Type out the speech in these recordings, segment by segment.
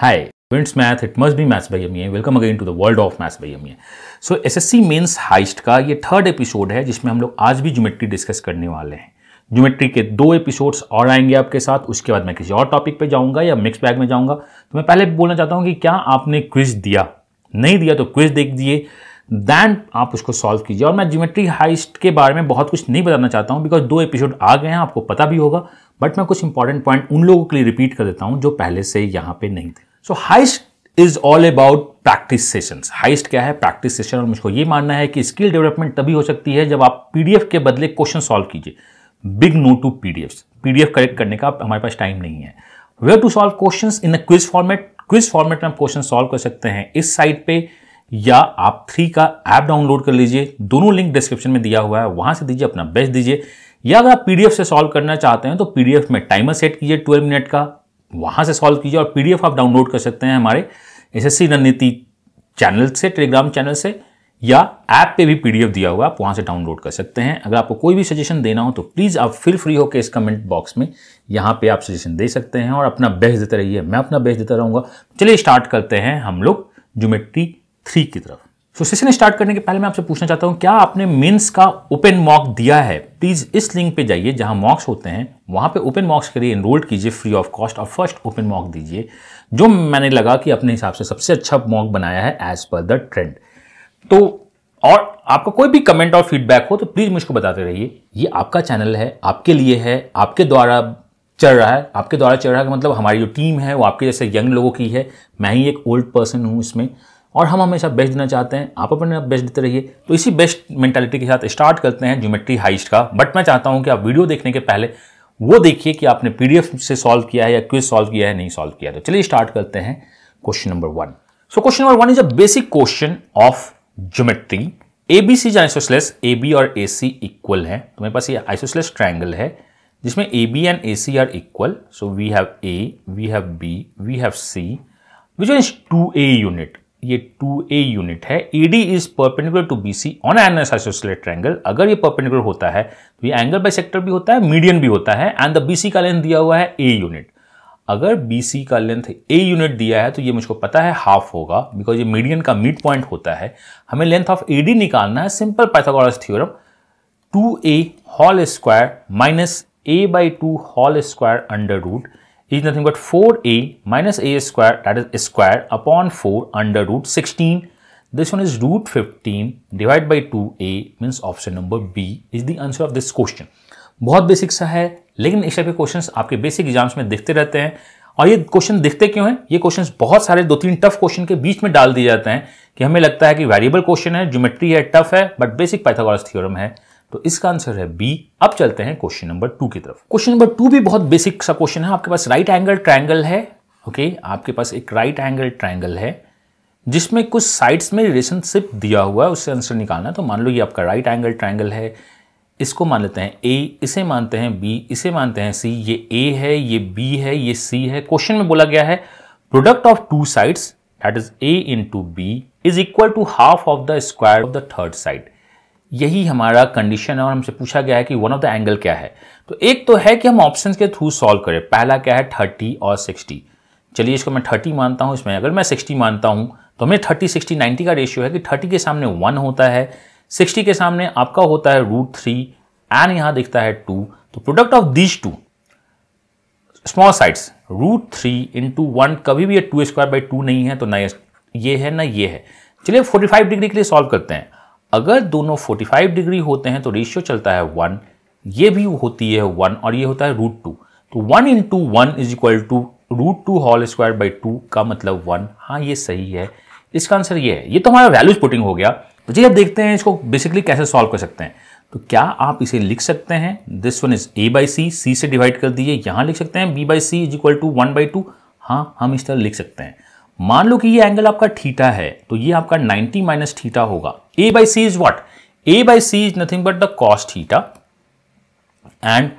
Hi, Vince Math, it must be Maths by MA. Welcome again to the world of Maths by MA. So SSC mains highest का ये third episode है जिसमें हम लोग आज भी ज्योमेट्री डिस्कस करने वाले हैं। ज्योमेट्री के 2 एपिसोड्स और आएंगे आपके साथ, उसके बाद मैं किसी और टॉपिक पे जाऊंगा या मिक्स बैग में जाऊंगा। तो मैं पहले बोलना चाहता हूं कि क्या आपने क्विज दिया, नहीं दिया तो क्विज देख दिए, देन आप उसको सॉल्व कीजिए। और मैं ज्योमेट्री हाइस्ट के बारे में बहुत कुछ नहीं बताना चाहता हूं बिकॉज 2 एपिसोड आ गए हैं, आपको पता भी होगा, बट मैं कुछ इंपॉर्टेंट पॉइंट उन लोगों के लिए रिपीट कर देता हूं जो पहले से यहाँ पे नहीं थे। So heist is all about practice sessions. Heist क्या है? Practice session. और मुझको ये मानना है कि स्किल डेवलपमेंट तभी हो सकती है जब आप पीडीएफ के बदले क्वेश्चन सॉल्व कीजिए। Big no to PDF correct करने का हमारे पास टाइम नहीं है। We're to solve questions in a quiz format. Quiz format में आप क्वेश्चन सॉल्व कर सकते हैं इस साइट पे, या आप 3 का ऐप डाउनलोड कर लीजिए। दोनों लिंक डिस्क्रिप्शन में दिया हुआ है, वहां से दीजिए, अपना बेस्ट दीजिए। या अगर आप पीडीएफ से सॉल्व करना चाहते हैं तो पीडीएफ में टाइमर सेट कीजिए 12 मिनट का, वहां से सॉल्व कीजिए। और पीडीएफ आप डाउनलोड कर सकते हैं हमारे एसएससी रणनीति चैनल से, टेलीग्राम चैनल से, या ऐप पे भी पीडीएफ दिया हुआ है, आप वहां से डाउनलोड कर सकते हैं। अगर आपको कोई भी सजेशन देना हो तो प्लीज आप फील फ्री होकर इस कमेंट बॉक्स में यहां पे आप सजेशन दे सकते हैं और अपना बेस्ट देते रहिए, मैं अपना बेस्ट देता रहूंगा। चलिए स्टार्ट करते हैं हम लोग ज्योमेट्री 3 की तरफ। तो सेशन स्टार्ट करने के पहले मैं आपसे पूछना चाहता हूं, क्या आपने मेंस का ओपन मॉक दिया है? प्लीज इस लिंक पे जाइए जहां मॉक्स होते हैं, वहां पे ओपन मॉक्स के लिए एनरोल्ड कीजिए फ्री ऑफ कॉस्ट और फर्स्ट ओपन मॉक दीजिए, जो मैंने लगा कि अपने हिसाब से सबसे अच्छा मॉक बनाया है एज पर द ट्रेंड। तो और आपका कोई भी कमेंट और फीडबैक हो तो प्लीज मुझको बताते रहिए। ये आपका चैनल है, आपके लिए है, आपके द्वारा चल रहा है। आपके द्वारा चल रहा है मतलब हमारी जो टीम है वो आपके जैसे यंग लोगों की है, मैं ही एक ओल्ड पर्सन हूं इसमें, और हम हमेशा बेस्ट देना चाहते हैं। आप अपने बेस्ट देते रहिए। तो इसी बेस्ट मेंटालिटी के साथ स्टार्ट करते हैं ज्योमेट्री हाइस्ट का। बट मैं चाहता हूं कि आप वीडियो देखने के पहले वो देखिए कि आपने पीडीएफ से सॉल्व किया है या क्विज सॉल्व किया है, नहीं सॉल्व किया। तो चलिए स्टार्ट करते हैं question number 1। So question number 1 is a basic question of geometry. ABC जो आइसोसेलेस AB और AC इक्वल है, तो मेरे पास ये आइसोसेलेस ट्रायंगल है जिसमें AB and AC are equal. So we have A, we have B, we have C, which one is 2A unit. ये 2A unit है। AD is perpendicular to BC on an isosceles triangle. अगर ये perpendicular होता है तो ये angle bisector भी होता है, मीडियन भी होता है, एंड द BC का लेंथ दिया हुआ है A यूनिट। अगर BC का लेंथ A यूनिट दिया है तो ये मुझको पता है हाफ होगा, बिकॉज ये मीडियन का मिड पॉइंट होता है। हमें लेंथ ऑफ AD निकालना है। Simple Pythagoras theorem, 2A whole square minus A/2 whole square under root is nothing but 4A minus A square, that is square upon 4 under root 16. This one is root 15 divided by 2A, means option number B is the answer of this question. बहुत basic सा है, लेकिन इस type के questions आपके basic exams में दिखते रहते हैं। और ये क्वेश्चन दिखते क्यों हैं? ये क्वेश्चंस बहुत सारे 2-3 टफ क्वेश्चन के बीच में डाल दिए जाते हैं कि हमें लगता है कि वेरिएबल क्वेश्चन है, ज्योमेट्री है, टफ है, बट बेसिक पाइथागोरस थ्योरम है। तो इसका आंसर है बी। अब चलते हैं क्वेश्चन नंबर 2 की तरफ। क्वेश्चन नंबर 2 भी बहुत बेसिक सा क्वेश्चन है। आपके पास राइट एंगल ट्रायंगल है, ओके, आपके पास एक राइट एंगल ट्रायंगल है जिसमें कुछ साइड्स में रिलेशनशिप दिया हुआ है, उससे आंसर निकालना है। तो मान लो ये आपका राइट एंगल ट्रायंगल है, इसको मान लेते हैं A, इसे मानते हैं B, इसे मानते हैं C। ये A है, ये B है, ये C है। क्वेश्चन में बोला गया है product of 2 sides, that is A into B, is equal to half of the square of the third side. यही हमारा कंडीशन है और हमसे पूछा गया है कि वन ऑफ द एंगल क्या है। तो एक तो है कि हम ऑप्शंस के थ्रू सॉल्व करें। पहला क्या है? 30 और 60। चलिए इसको मैं 30 मानता हूं, इसमें अगर मैं 60 मानता हूं तो हमें 30, 60, 90 का रेशियो है कि 30 के सामने 1 होता है, 60 के सामने आपका होता है √3 एंड यहां दिखता है 2। तो product of these 2 small sides √3 into 1, कभी भी ये 2²/2 नहीं है, तो ना ये है ना ये है। चलिए 45 डिग्री के लिए सॉल्व करते हैं। अगर दोनों 45 डिग्री होते हैं तो रेशियो चलता है 1, ये भी होती है 1 और ये होता है √2। तो 1 into 1 is equal to √2 whole square by 2 का मतलब 1। हाँ, ये सही है, इसका आंसर ये है। ये तो हमारा वैल्यूज पुटिंग हो गया। तो चलिए अब देखते हैं इसको बेसिकली कैसे सॉल्व कर सकते हैं। तो क्या आप इसे लिख सकते हैं? This one is A/C, C से डिवाइड कर दीजिए। यहां लिख सकते हैं B/C इज इक्वल टू 1/2। हाँ, हम इस तरह लिख सकते हैं। मान लो कि ये एंगल आपका थीटा है, तो ये आपका 90 माइनस थीटा होगा। A/C is what? A/C is nothing but the cos theta and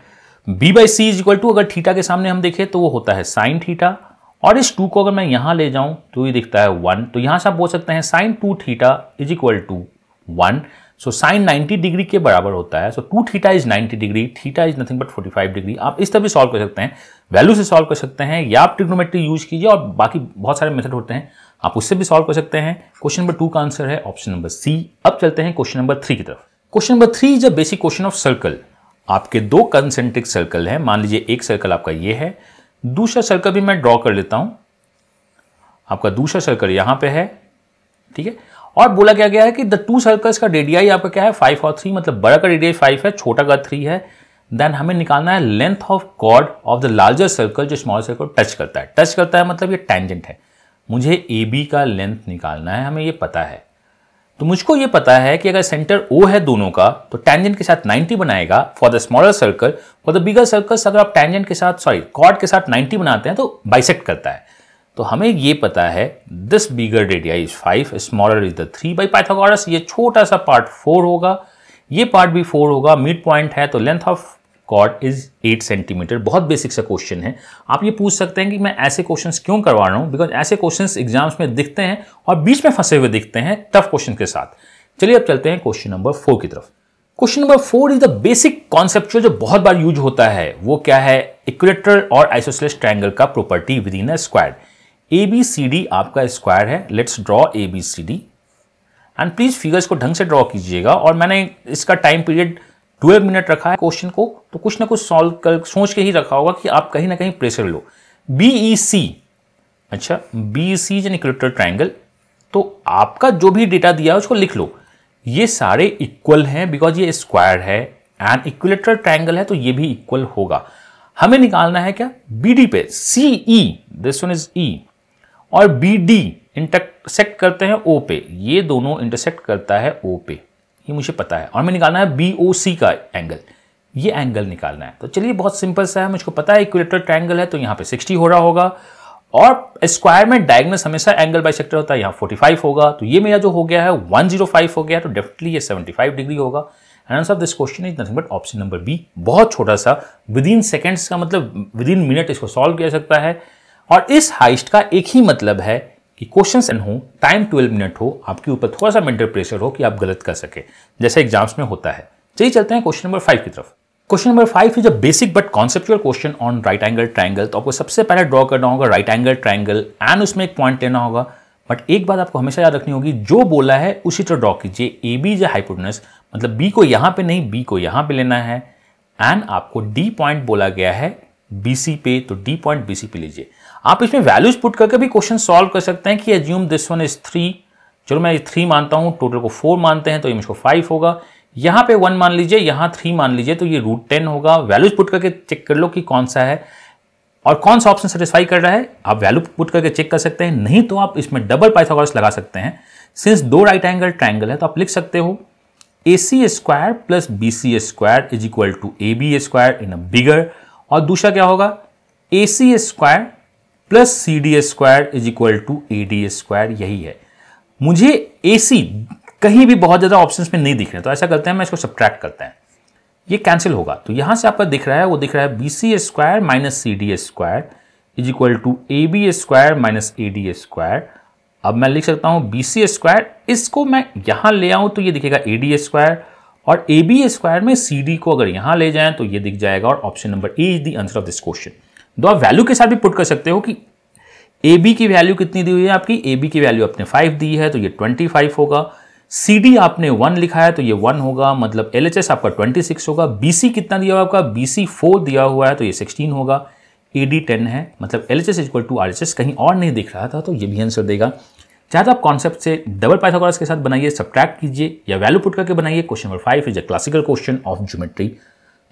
B/C is equal to, अगर थीटा के सामने हम देखें तो वो होता है sin थीटा। और इस 2 को अगर मैं यहां ले जाऊं तो ये दिखता है 1। तो यहां से आप बोल सकते हैं sin 2 theta is equal to 1। So sine 90 degree के बराबर होता है। So 2 theta is 90 degree, theta is nothing but 45 degree. आप इस तरह भी सॉल्व कर सकते हैं, वैल्यू से सॉल्व कर सकते हैं, या आप ट्रिग्नोमेट्री यूज कीजिए और बाकी बहुत सारे मेथड होते हैं, आप उससे भी सॉल्व कर सकते हैं। क्वेश्चन नंबर 2 का आंसर है ऑप्शन नंबर सी। अब चलते हैं क्वेश्चन नंबर 3 की तरफ। Question number 3 is a basic question of circle. आपके दो कंसेंट्रिक सर्कल है, मान लीजिए एक सर्कल आपका ये है, दूसरा सर्कल भी मैं ड्रॉ कर लेता हूं। आपका दूसरा सर्कल यहां पे है, ठीक है, और बोला क्या गया है कि द टू सर्कल्स का रेडियाई आपका क्या है 5 और 3, मतलब बड़ा का रेडियाई 5 है, छोटा का 3 है। देन हमें निकालना है length of chord of the larger circle जो स्मॉल सर्कल टच करता है। टच करता है मतलब ये टेंजेंट है, मुझे ए बी का लेंथ निकालना है, हमें ये पता है। तो मुझको ये पता है कि अगर सेंटर ओ है दोनों का तो टेंजेंट के साथ 90 बनाएगा for the smaller circle. For the bigger circles अगर आप टेंजेंट के साथ कॉर्ड के साथ 90 बनाते हैं तो बाइसेक्ट करता है। तो हमें ये पता है this bigger radii is 5, smaller is the 3 by Pythagoras. ये छोटा सा पार्ट 4 होगा, ये पार्ट भी 4 होगा, मिड पॉइंट है, तो length of chord is 8 centimetre. बहुत बेसिक सा क्वेश्चन है। आप ये पूछ सकते हैं कि मैं ऐसे क्वेश्चंस क्यों करवा रहा हूं, बिकॉज ऐसे क्वेश्चंस एग्जाम्स में दिखते हैं और बीच में फंसे हुए दिखते हैं टफ क्वेश्चन के साथ। चलिए अब चलते हैं क्वेश्चन नंबर 4 की तरफ। Question number 4 is the basic conceptual जो बहुत बार यूज होता है। वो क्या है? इक्विलेटरल और आइसोसेलेस ट्रायंगल का property with in a square. ABCD आपका स्क्वायर है। Let's draw ABCD and please figures को ढंग से ड्रॉ कीजिएगा। और मैंने इसका टाइम पीरियड 12 मिनट रखा है क्वेश्चन को, तो कुछ ना कुछ सॉल्व कर सोच के ही रखा होगा कि आप कहीं ना कहीं प्रेशर लो। BEC, अच्छा BEC is an equilateral triangle. तो आपका जो भी डेटा दिया है उसको लिख लो। ये सारे इक्वल हैं बिकॉज ये स्क्वायर है एंड इक्विलेटरल ट्रायंगल है, तो ये भी इक्वल होगा। हमें निकालना है क्या? BD पे CE, this one is E, और BD इंटरसेक्ट करते हैं O पे, ये दोनों इंटरसेक्ट करता है O पे, ये मुझे पता है। और हमें निकालना है BOC का एंगल, ये एंगल निकालना है। तो चलिए बहुत सिंपल सा है, मुझको पता है इक्विलेटरल ट्रायंगल है तो यहाँ पे 60 हो रहा होगा, और स्क्वायर में डायगोनल हमेशा एंगल बाइसेक्टर होता है, यहाँ 45 होगा। तो ये मेरा जो हो गया है 105 हो गया, तो डेफिनेटली ये 75 डिग्री होगा। Answer of this question is nothing but option number B. बहुत छोटा सा, विद इन सेकेंड्स का मतलब विद इन मिनट इसको सॉल्व किया जा सकता है। और इस हाइस्ट का एक ही मतलब है कि क्वेश्चन हो, टाइम 12 मिनट हो, आपके ऊपर थोड़ा सा मेंटल प्रेशर हो कि आप गलत कर सके, जैसे एग्जाम्स में होता है। चलिए चलते हैं क्वेश्चन नंबर 5 की तरफ। Question number 5 is a basic but conceptual question on right angle triangle. तो आपको सबसे पहले ड्रॉ करना होगा राइट एंगल ट्रायंगल एंड उसमें एक पॉइंट लेना होगा। बट एक बात आपको हमेशा याद रखनी होगी, जो बोला है उसी तरह ड्रॉ कीजिए। AB इज हाइपोटेनस, मतलब B को यहां पे नहीं, B को यहां पे लेना है। एंड आपको D पॉइंट बोला गया है BC पे, तो D पॉइंट BC पे लीजिए। आप इसमें वैल्यूज पुट करके भी क्वेश्चन सॉल्व कर सकते हैं कि एज्यूम दिस वन इज 3, चलो मैं 3 मानता हूं, टोटल को 4 मानते हैं तो ये मुझको 5 होगा। यहां पे 1 मान लीजिए, यहां 3 मान लीजिए, तो ये √10 होगा। वैल्यूज पुट करके चेक कर लो कि कौन सा है और कौन सा ऑप्शन सेटिस्फाई कर रहा है। आप वैल्यू पुट करके चेक कर सकते हैं, नहीं तो आप इसमें डबल पाइथागोरस लगा सकते हैं। सिंस दो राइट एंगल ट्रायंगल है तो आप लिख सकते हो AC square plus BC square is equal to AB square in a bigger, और दूसरा क्या होगा AC square plus CD square is equal to AD square. यही है। मुझे AC कहीं भी बहुत ज्यादा ऑप्शंस में नहीं दिख रहे, तो ऐसा करते हैं मैं इसको सब्ट्रैक्ट करते हैं, ये कैंसिल होगा। तो यहां से आपका दिख रहा है, वो दिख रहा है BC square minus CD square is equal to AB square minus AD square. अब मैं लिख सकता हूं BC स्क्वायर, इसको मैं यहां ले आऊं तो ये दिखेगा AD स्क्वायर, और AB स्क्वायर में CD को अगर यहां ले जाएं तो ये दिख जाएगा, और option number A is the answer of this question. दो आप वैल्यू के साथ भी पुट कर सकते हो कि AB की वैल्यू कितनी दी हुई है आपकी, AB की वैल्यू आपने 5 दी है तो ये 25 होगा। CD आपने 1 लिखा है तो ये 1 होगा, मतलब LHS आपका 26 होगा। BC कितना दिया हुआ आपका, BC 4 दिया हुआ है तो ये 16 होगा। AD 10 है, मतलब LHS इक्वल टू RHS, कहीं और नहीं दिख रहा था तो ये भी आंसर देगा। चाहे तो आप कॉन्सेप्ट से डबल पाइथागोरस के साथ बनाइए, सब्ट्रैक्ट कीजिए या वैल्यू पुट करके बनाइए। Question number 5 is a classical question of geometry.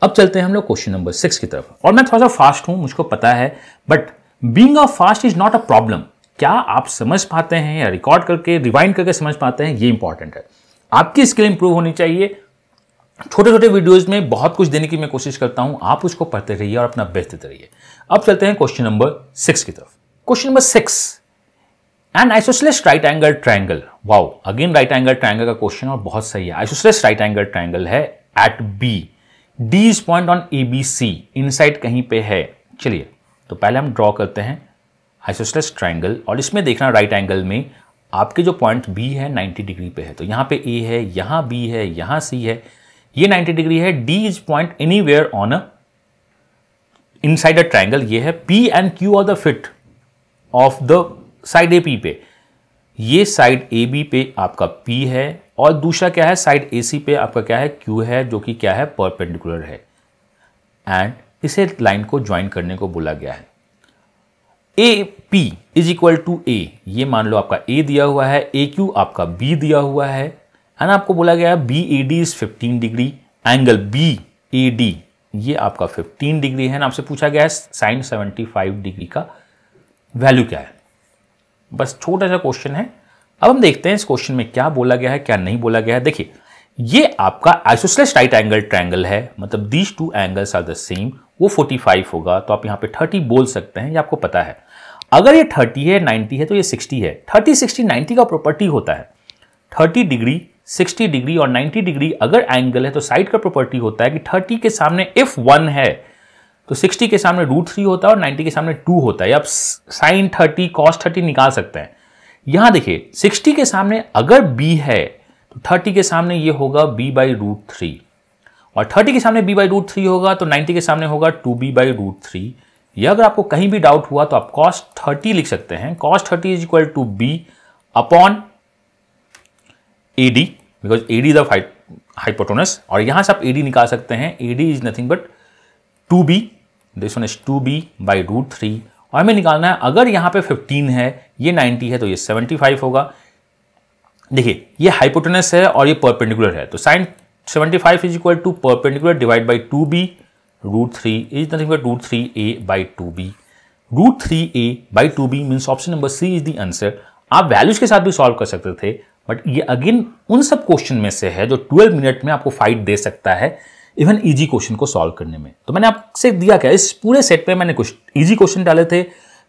अब चलते हैं हम लोग क्वेश्चन नंबर 6 की तरफ। और मैं थोड़ा सा फास्ट हूं, मुझको पता है, but being a fast is not a problem. क्या आप समझ पाते हैं या रिकॉर्ड करके रिवाइंड करके समझ पाते हैं, ये इंपॉर्टेंट है। आपकी स्किल इंप्रूव होनी चाहिए। छोटे छोटे वीडियोस में बहुत कुछ देने की मैं कोशिश करता हूं, आप उसको पढ़ते रहिए और अपना बेस्ट देते रहिए। अब चलते हैं क्वेश्चन नंबर 6 की तरफ। Question number 6, an isosceles right angle triangle. Wow, again right angle triangle का क्वेश्चन और बहुत सही है। आइसोसेलेस राइट एंगल ट्रायंगल है at B, D is point on ABC, inside कहीं पे है। चलिए तो पहले हम ड्रॉ करते हैं आइसोसेलेस ट्रायंगल, और इसमें देखना राइट एंगल में आपके जो पॉइंट बी है 90 डिग्री पे है, तो यहाँ पे ए है, यहाँ बी है, यहाँ सी है, ये 90 डिग्री है। D is point anywhere on a inside a triangle, ये है। P and Q R the fit of the side A P पे, ये साइड ए बी पे आपका पी है और दूसरा क्या है साइड ए सी पे आपका क्या है क्यू है, जो कि क्या है परपेंडिकुलर है। एंड इसे लाइन को ज्वाइन करने को बोला गया है। A P is equal to A, ये मान लो आपका ए दिया हुआ है, ए क्यू आपका बी दिया हुआ है, एंड आपको बोला गया है B A D is 15 degree, angle B A D ये आपका 15 डिग्री है। आपसे पूछा गया है साइन 75 डिग्री का वैल्यू क्या है। बस छोटा सा क्वेश्चन है। अब हम देखते हैं इस क्वेश्चन में क्या बोला गया है, क्या नहीं बोला गया है। देखिए, ये आपका आइसोसेलेस राइट एंगल ट्रायंगल है, मतलब these two angles are the same, वो 45 होगा, तो आप यहां पे 30 बोल सकते हैं, ये आपको पता है। अगर ये 30 है, 90 है, तो ये 60 है। 30, 60, 90 का प्रॉपर्टी होता है 30 डिग्री, 60 डिग्री और 90 डिग्री अगर एंगल है तो साइड का प्रॉपर्टी होता है कि 30 के सामने इफ 1 है तो 60 के सामने √3 होता है और 90 के सामने 2 होता है। आप साइन 30 कॉस 30 निकाल सकते हैं। यहां देखिए 60 के सामने अगर b है तो 30 के सामने ये होगा b/√3 और 30 के सामने b/√3 होगा तो 90 के सामने होगा 2b/√3। यह अगर आपको कहीं भी डाउट हुआ तो आप cos 30 लिख सकते हैं। cos 30 is equal to b upon AD, because AD is the hypotenuse, और यहां से आप AD निकाल सकते हैं। AD is nothing but 2b, this one is 2b/√3, और हमें निकालना है अगर यहां पे 15 है, ये 90 है, तो ये 75 होगा। देखिए, ये हाइपोटेनस है और ये परपेंडिकुलर है, तो sine 75 is equal to perpendicular divide by 2b/√3 is nothing but √3a/2b। √3a/2b means option number C is the answer. आप वैल्यूज के साथ भी सॉल्व कर सकते थे, बट ये अगेन उन सब क्वेश्चन में से है जो 12 मिनट में आपको फाइट दे सकता है इवन इजी क्वेश्चन को सॉल्व करने में। तो मैंने आपसे दिया क्या, इस पूरे सेट पे मैंने कुछ इजी क्वेश्चन डाले थे,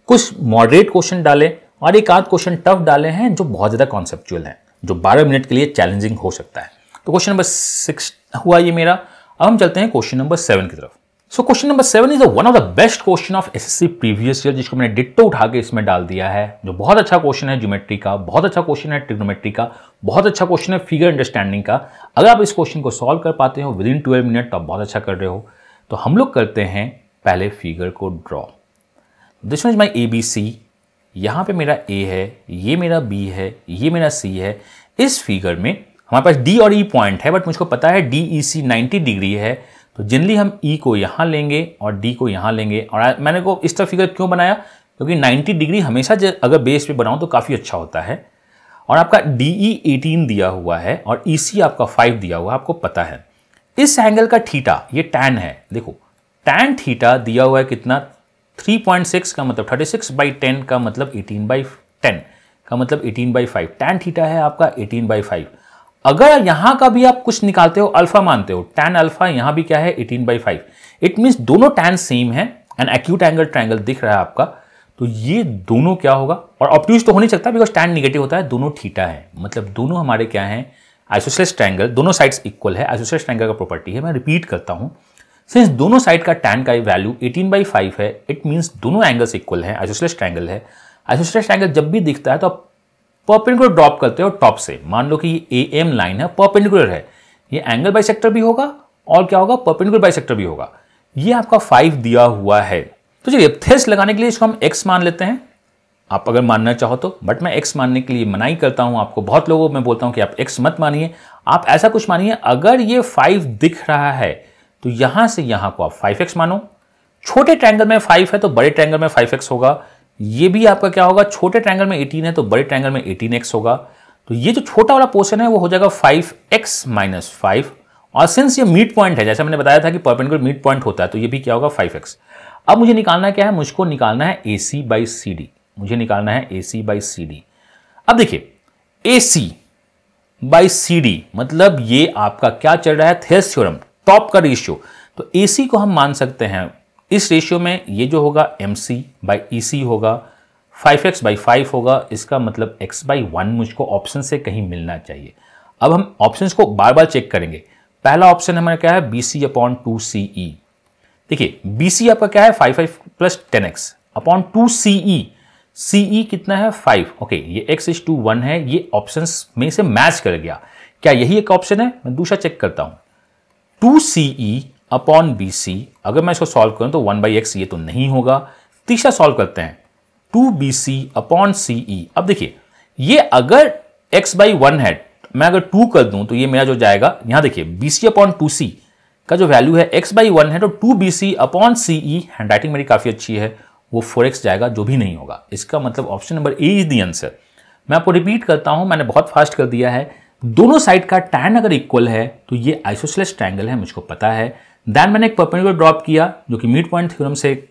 कुछ मॉडरेट क्वेश्चन डाले और एक आध क्वेश्चन टफ डाले हैं जो बहुत ज्यादा कॉन्सेप्चुअल है, जो 12 मिनट के लिए चैलेंजिंग हो सकता है। तो क्वेश्चन नंबर 6 हुआ ये मेरा। अब हम चलते हैं क्वेश्चन नंबर 7 की तरफ। So question number 7 is one of the best question of SSC previous year, जिसको मैंने डिट्टो उठा के इसमें डाल दिया है, जो बहुत अच्छा क्वेश्चन है ज्योमेट्री का, बहुत अच्छा क्वेश्चन है ट्रिग्नोमेट्री का, बहुत अच्छा क्वेश्चन है फिगर अंडरस्टैंडिंग का। अगर आप इस क्वेश्चन को सॉल्व कर पाते हो विद इन 12 मिनट तो आप बहुत अच्छा कर रहे हो। तो हम लोग करते हैं पहले फिगर को draw. This one is my ABC, यहां पे मेरा A है, ये मेरा B है, ये मेरा C है। इस फिगर में हमारे पास D और E पॉइंट है, बट मुझको पता है DEC 90 डिग्री है, तो जनरली हम E को यहां लेंगे और D को यहां लेंगे। और मैंने को इस तरह फिगर क्यों बनाया, क्योंकि 90 डिग्री हमेशा अगर बेस पे बनाऊं तो काफी अच्छा होता है। और आपका DE 18 दिया हुआ है और EC आपका 5 दिया हुआ है, आपको पता है। इस एंगल का थीटा ये टैन है, देखो टैन थीटा दिया हुआ है कितना 3.6 का मतलब 36/10 का मतलब 18/10 का मतलब 18/5। टैन थीटा है आपका 18/5। अगर यहां का भी आप कुछ निकालते हो अल्फा मानते हो, टैन अल्फा यहां भी क्या है 18/5। इट मींस दोनों टैन सेम है एंड एक्यूट एंगल ट्रायंगल दिख रहा है आपका, तो ये दोनों क्या होगा, और ऑब्ट्यूज तो हो नहीं सकता बिकॉज टैन निगेटिव होता है, दोनों थीटा है, मतलब दोनों हमारे क्या है आइसोसेलेस ट्रायंगल, दोनों साइड्स इक्वल है। आइसोसेलेस ट्रायंगल का प्रॉपर्टी है, मैं रिपीट करता हूं, सिंस दोनों साइड का टैन का वैल्यू 18/5 है, इट मींस दोनों एंगल्स इक्वल है, आइसोसेलेस ट्रायंगल है। आइसोसेलेस ट्रायंगल जब भी दिखता है तो आप परपेंडिकुलर ड्रॉप करते हो टॉप से। मान लो कि ये AM लाइन है, परपेंडिकुलर है, ये एंगल बाइसेक्टर भी होगा और क्या होगा परपेंडिकुलर बाइसेक्टर भी होगा। ये आपका 5 दिया हुआ है, तो चलिए थेस लगाने के लिए इसको हम x मान लेते हैं, आप अगर मानना चाहो तो, बट मैं x मानने के लिए मनाही करता हूं आपको। बहुत लोगों को मैं बोलता हूं कि आप x मत मानिए, आप ऐसा कुछ मानिए अगर ये 5 दिख रहा है तो यहां से यहां को आप 5x मानो। छोटे ट्रायंगल में 5 है तो बड़े ट्रायंगल में 5x होगा। ये भी आपका क्या होगा, छोटे ट्रायंगल में 18 है तो बड़े ट्रायंगल में 18x होगा। तो ये जो छोटा वाला पोर्शन है वो हो जाएगा 5x - 5, और सिंस ये मिड पॉइंट है, जैसे मैंने बताया था कि परपेंडिकुलर मिड पॉइंट होता है, तो ये भी क्या होगा 5x। अब मुझे निकालना क्या है, मुझको निकालना है AC/CD, मुझे निकालना है AC/CD। अब देखिए AC/CD मतलब ये आपका क्या चल रहा है, थेस थ्योरम, टॉप का रेशियो। तो AC को हम मान सकते हैं इस रेशियो में, ये जो होगा MC/EC होगा, 5x/5 होगा, इसका मतलब x/1 मुझको ऑप्शन से कहीं मिलना चाहिए। अब हम ऑप्शंस को बार बार चेक करेंगे। पहला ऑप्शन हमारा क्या है BC/2CE। देखिए BC आपका क्या है 5 + 10x/2CE। CE कितना है 5। ओके, ये x=1 है, ये ऑप्शंस में से मैच कर गया। क्या यही एक ऑप्शन है? मैं दूसरा चेक करता हूं। 2CE अपॉन BC, अगर मैं इसको सॉल्व करूं तो 1/x, ये तो नहीं होगा। तीसरा सॉल्व करते हैं, 2BC अपॉन CE। अब देखिए, ये अगर x/1 है, मैं अगर 2 कर दूं तो ये मेरा जो जाएगा, यहां देखिए BC अपॉन 2C का जो वैल्यू है x/1 है, तो 2BC अपॉन CE, हैंडराइटिंग मेरी काफी अच्छी है, वो 4x जाएगा, जो भी नहीं होगा। इसका मतलब option number A is the answer. मैं आपको रिपीट करता हूं, मैंने बहुत फास्ट कर दिया है। दोनों साइड का tan अगर इक्वल है तो ये आइसोसेलेस ट्रायंगल है, मुझको पता है। देन मैंने एक परपेंडिकुलर ड्रॉप किया, जो कि मिड पॉइंट थ्योरम से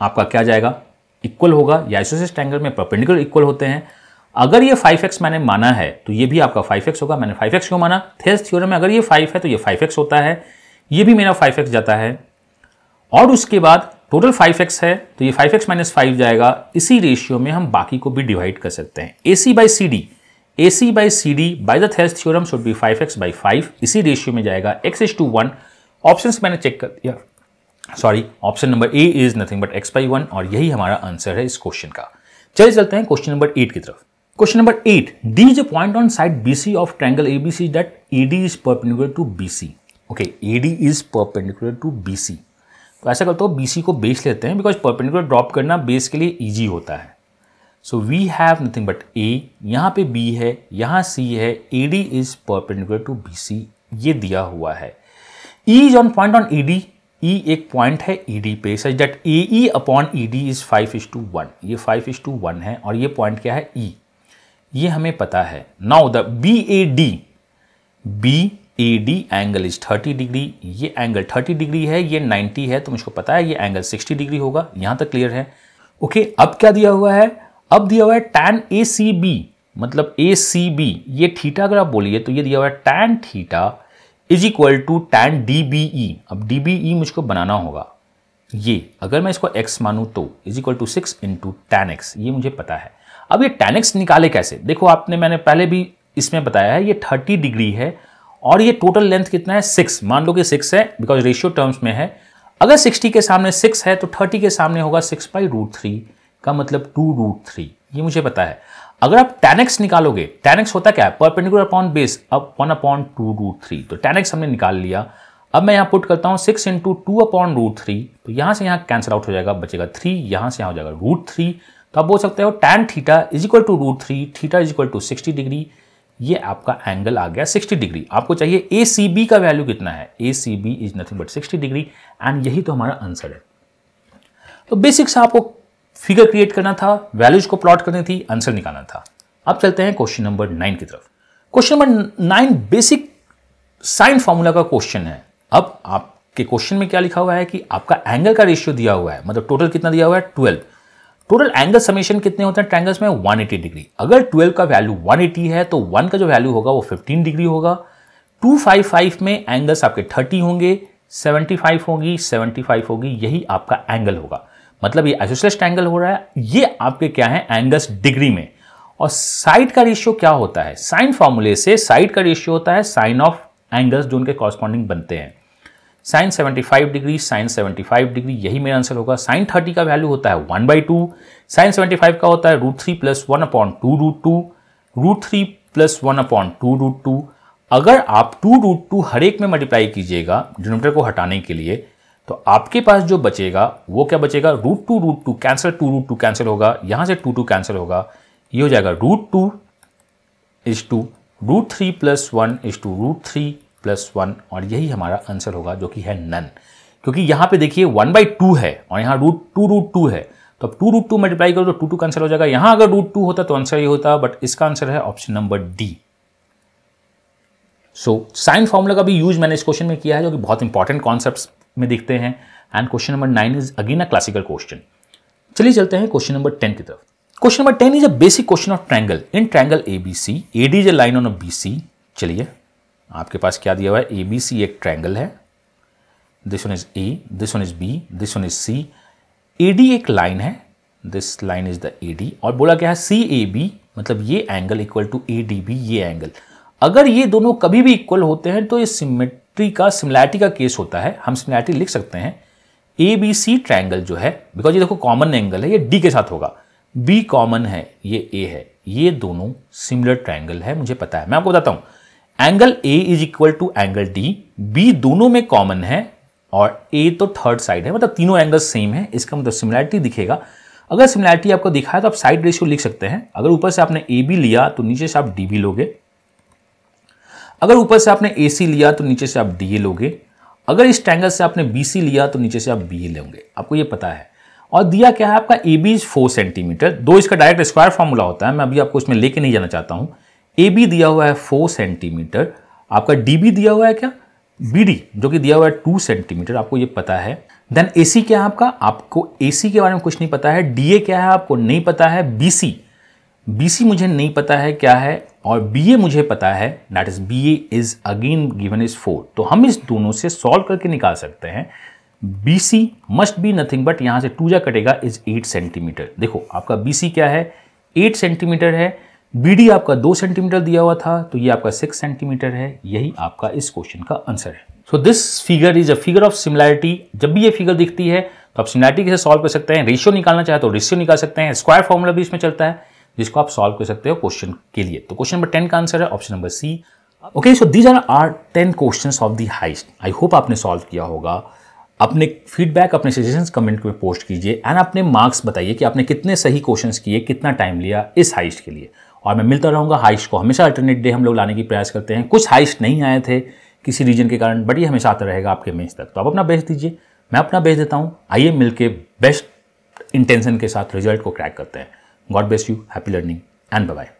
आपका क्या जाएगा, इक्वल होगा। ये आइसोसेलेस ट्रायंगल में परपेंडिकुलर इक्वल होते हैं। अगर ये 5x मैंने माना है तो ये भी आपका 5x होगा। मैंने 5x क्यों माना? थेल्स थ्योरम में अगर ये 5 है तो ये 5x होता है, ये भी मेरा 5x जाता है। और उसके बाद टोटल 5x है तो ये 5x - 5 जाएगा। इसी रेशियो में हम बाकी को भी डिवाइड कर सकते हैं। AC/CD by the Thales theorem should be 5x/5। इसी रेशियो में जाएगा x=1। ऑप्शंस मैंने चेक कर दिया, sorry, option number A is nothing but x/1, और यही हमारा आंसर है इस क्वेश्चन का। चलिए चलते हैं क्वेश्चन नंबर 8 की तरफ। Question number 8, D is a point on side BC of triangle ABC that AD is perpendicular to BC। Okay, AD is perpendicular to BC। तो ऐसा करते हो, BC को बेस लेते हैं, बिकॉज परपेंडिकुलर ड्रॉप करना बेस के लिए इजी होता है। So we have nothing but A, यहाँ पे B है, यहाँ C है, AD is perpendicular to BC, ये दिया हुआ है। E is on point on ED, E एक पॉइंट है ED पे, such that AE upon ED is 5:1। ये 5:1 है, और ये पॉइंट क्या है? E, ये हमें पता है। Now the BAD angle is 30 degree. ये एंगल 30 डिग्री है, ये 90 है, तो मुझको पता है ये एंगल 60 डिग्री होगा। यहां तक क्लियर है? ओके, अब क्या दिया हुआ है? अब दिया हुआ है tan ACB, मतलब ACB, ये थीटा अगर आप बोलिए तो ये दिया हुआ है tan theta is equal to tan DBE। अब DBE मुझको बनाना होगा। ये अगर मैं इसको x मानूं तो is equal to 6 × tan x, ये मुझे पता है। अब ये tan x निकाले कैसे? देखो, मैंने पहले भी इसमें बताया है, ये 30 डिग्री है और ये टोटल लेंथ कितना है? 6। मान लो कि 6 है, बिकॉज रेशियो टर्म्स में है। अगर 60 के सामने 6 है तो 30 के सामने होगा 6/√3, का मतलब 2√3, ये मुझे पता है। अगर आप tan x निकालोगे, tan x होता क्या है? परपेंडिकुलर अपॉन बेस, अब 1/2√3, तो tan x हमने निकाल लिया। अब मैं यहाँ पुट करता हूँ 6 × 2/√3, तो यहाँ से यहाँ कैंसिल आउट हो जाएगा, बचेगा 3, यहाँ से यहाँ हो जाएगा √3। तो आप बोल सकते हो tan theta is equal to √3, theta is equal to 60 degree. ये आपका एंगल आ गया 60 डिग्री। आपको चाहिए ACB का वैल्यू कितना है? ACB is nothing but 60 degree, and यही तो हमारा आंसर है। तो बेसिक से आपको फिगर क्रिएट करना था, वैल्यूज को प्लॉट करनी थी, आंसर निकालना था। अब चलते हैं क्वेश्चन नंबर 9 की तरफ। Question number 9 basic sine formula का क्वेश्चन है। अब आपके क्वेश्चन में क्या लिखा हुआ है कि आपका एंगल का रेशियो दिया हुआ है, मतलब टोटल कितना दिया हुआ है? 12। टोटल एंगल समेशन कितने होते हैं ट्रायंगल्स में? 180 डिग्री। अगर 12 का वैल्यू 180 है तो 1 का जो वैल्यू होगा वो 15 डिग्री होगा। 255 में एंगल्स आपके 30 होंगे, 75 होगी, 75 होगी, यही आपका एंगल होगा। मतलब ये आइसोसेलेस ट्रायंगल हो रहा है। ये आपके क्या है? एंगल्स डिग्री में। और साइड का रेशियो क्या होता है? साइन फॉर्मूले से साइड का रेशियो होता है साइन ऑफ एंगल्स जो उनके कॉरस्पॉन्डिंग बनते हैं। साइन 75 डिग्री, साइन 75 डिग्री, यही मेरा आंसर होगा। साइन 30 का वैल्यू होता है 1/2, साइन 75 का होता है √3 + 1/2√2, √3 + 1/2√2। अगर आप 2√2 हर एक में मल्टीप्लाई कीजिएगा डिनोमिनेटर को हटाने के लिए, तो आपके पास जो बचेगा वो क्या बचेगा? √2 कैंसिल, 2√2 कैंसिल होगा, यहां से 2 कैंसिल होगा, ये हो जाएगा √2 = √3 + 1 = √3 + 1, और यही हमारा आंसर होगा, जो कि है नन। क्योंकि यहां पे देखिए 1/2 है और यहां √2 है, तो अब 2√2 मल्टीप्लाई करो तो 2 कैंसिल हो जाएगा। यहां अगर √2 होता तो आंसर ये होता, बट इसका आंसर है option number D. So sine formula का भी यूज मैंने इस क्वेश्चन में किया है, जो कि बहुत इंपॉर्टेंट कॉन्सेप्ट्स में दिखते हैं। And question number 9 is again a classical question. चलिए चलते हैं क्वेश्चन नंबर 10 की तरफ। Question number 10 is a basic question of triangle. In triangle ABC, AD is a line on a BC। चलिए, आपके पास क्या दिया हुआ है? ABC एक ट्रायंगल है, this one is A, this one is B, this one is C। AD एक line है, this line is the AD, और बोला क्या है? CAB, मतलब ये एंगल इक्वल टू ADB, ये एंगल। अगर ये दोनों कभी भी इक्वल होते हैं तो ये सिमिलैरिटी का केस होता है। हम सिमिलैरिटी लिख सकते हैं ABC ट्रायंगल जो है, बिकॉज ये देखो कॉमन एंगल है, ये D के साथ होगा। बी कॉमन है, ये ए है, ये दोनों सिमिलर ट्रायंगल है, मुझे पता है। मैं आपको बताता हूं, angle A is equal to angle D, B दोनों में कॉमन है और ए तो थर्ड साइड है, मतलब तीनों एंगल सेम है, इसका मतलब सिमिलैरिटी दिखेगा। अगर सिमिलैरिटी आपको दिखाए तो आप साइड रेशियो लिख सकते हैं। अगर ऊपर से आपने ए बी लिया तो नीचे से आप डी बी लोगे, अगर ऊपर से आपने ए सी लिया तो नीचे से आप डी ए लोगे, अगर इस ट्रायंगल से आपने बी सी लिया तो नीचे से आप बी ए लोगे, आपको ये पता है। और दिया क्या है आपका, ए बी इज 4 सेंटीमीटर, दो इसका डायरेक्ट स्क्वायर फॉर्मूला होता है, मैं अभी आपको इसमें लेके नहीं जाना चाहता हूं। ए बी दिया हुआ है 4 सेंटीमीटर, आपका डी बी दिया हुआ है क्या, बी डी, जो कि दिया हुआ है 2 सेंटीमीटर, आपको ये पता है। देन ए सी क्या है आपका, आपको ए सी के बारे में कुछ नहीं पता है। डी ए क्या है आपको नहीं पता है। बी सी मुझे नहीं पता है क्या है, और बी ए मुझे पता है, that is B A is again given is 4। तो हम इस दोनों से सॉल्व करके निकाल सकते हैं। B C must be nothing but यहां से 2 जा कटेगा, इज 8 सेंटीमीटर। देखो आपका बी सी क्या है, 8 सेंटीमीटर है। बी डी आपका 2 सेंटीमीटर दिया हुआ था, तो ये आपका 6 सेंटीमीटर है। यही आपका इस क्वेश्चन का आंसर है। So this figure is a figure of similarity. जब भी ये फिगर दिखती है तो आप सिमिलैरिटी कैसे सॉल्व कर सकते हैं, रेशियो निकालना चाहे तो रेशियो निकाल सकते हैं, स्क्वायर फॉर्मूला भी इसमें चलता है जिसको आप सॉल्व कर सकते हो क्वेश्चन के लिए। तो क्वेश्चन नंबर 10 का आंसर है option number C. Okay, so these are 10 questions of the highest. I hope आपने सॉल्व किया होगा। अपने फीडबैक, अपने सजेशंस कमेंट में पोस्ट कीजिए एंड अपने मार्क्स बताइए कि आपने कितने सही क्वेश्चंस किए, कितना टाइम लिया इस हाइस्ट के लिए। और मैं मिलता रहूँगा। हाइस्ट को हमेशा अल्टरनेट डे हम लोग लाने की प्रयास करते हैं। कुछ हाइस्ट नहीं आए थे किसी रीजन के कारण, बट ये हमेशा आता रहेगा आपके बेंच तक। तो आप अपना बेस्ट दीजिए, मैं अपना बेस्ट देता हूँ। आइए मिलके बेस्ट इंटेंशन के साथ रिजल्ट को क्रैक करते हैं। God bless you, happy learning and bye bye.